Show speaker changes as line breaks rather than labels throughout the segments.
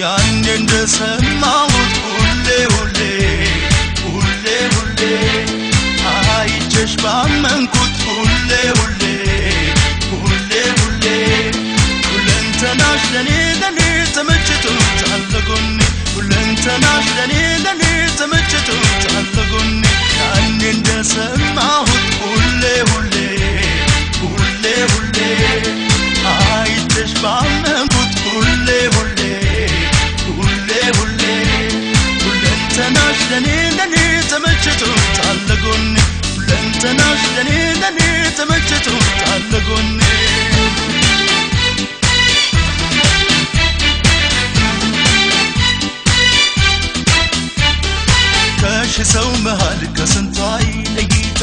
ያኔ እንደሰማሁት ሁሌ ሁሌ ሁሌ ሁሌ አይቼሽ ባመንኩት ሁሌ ሁሌ ሁሌ ሁሌ ሁለንተናሽ ለኔ ተመችቶታል ጎኔ ሁለንተናሽ ለኔ ተመችቶታል ጎኔ ያኔ እንደሰማሁት ሁሌ ሁሌ ሁሌ ሁሌ አይቼሽ ባመንኩት ሁሌ ሁሌ ሁሌ ሁሌ ሁለንተናሽ ለኔ ተመችቶታል ጎኔ ሁለንተናሽ ለኔ ተመችቶታል ጎኔ ሰው መሃል ከስንቷ ለይታ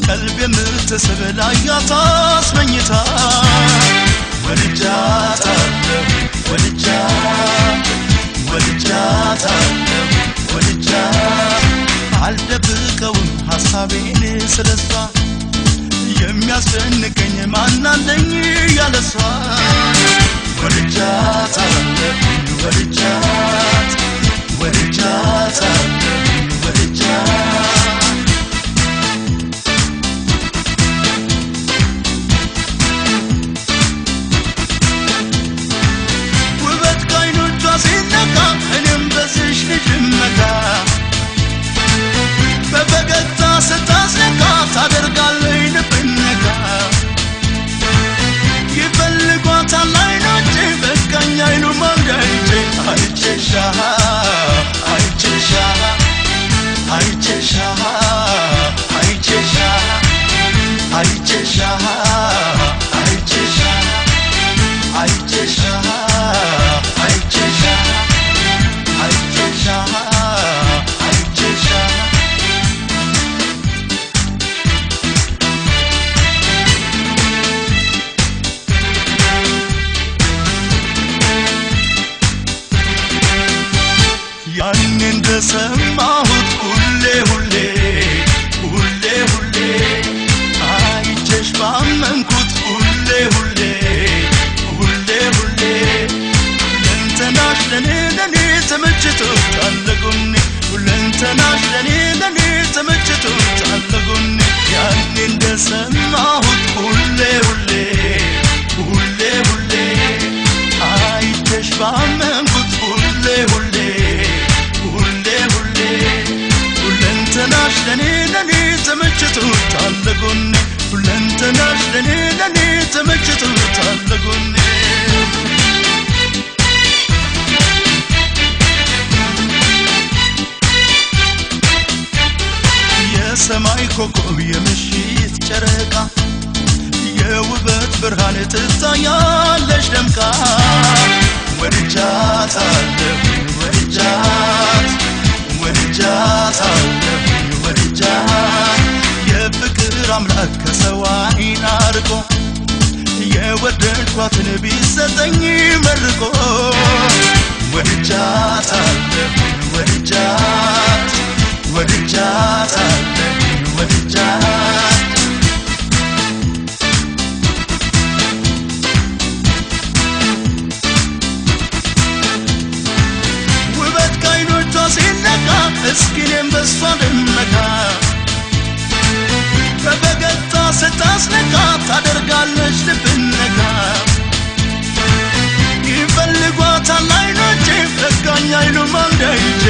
ቀልብ የምትስብ ያታስመኝታ ወልጃታለሁ ወልጃት አልደብቀውም ሐሳቤን ስለሷ የሚያስጨንቀኝ ማን አለኝ ያለሷ ወልጃታለሁ ወልጃት ውበት ከዓይኖቿ ሲነካ እኔም በዚሽ ልጅ መካ በፈገግታ ስታስነካ ታደርጋለች ልብን ነካ ይፈልጓታል ዓይኖቼ በቃኝ አይሉም አንዳንዴ ያኔ እንደሰማሁት ሁሌ ሁሌ ሁሌ ሁሌ አይቼሽ ባመንኩት ሁሌ ሁሌ ሁሌ ሁሌ ሁለንተናሽ ለኔ ተመችቶታል ጎኔ ሁለንተናሽ ለኔ ተመችቶታል ጎኔ ያኔ እንደሰማሁት ሁሌ ሁሌ ሁሌ ሁሌ አይቼሽ ባመንኩት ሁሌ ሁሌ ሁለንተናሽ ለኔ ተመችቶታል ጎኔ ሁለንተናሽ ለኔ ተመችቶታል ጎኔ የሰማይ ኮከብ የምሽት ጨረቃ የውበት ብርሃን ትታያለሽ ደምቃ ወልጃታለሁ ወልጃት የፍቅር አምላክ ከሰው ዓይን አርቆ የወደድኳትን ቢሰጠኝ መርቆ ወልጃታለሁ ወልጃት ውበት ከዓይኖቿ ሲነካ እስኪኔም በሷ ልመካ በፈገግታ ስታስነካ ታደርጋለች ልብን ነካ ይፈልጓታል ዓይኖቼ በቃኝ አይሉም አንዳንዴ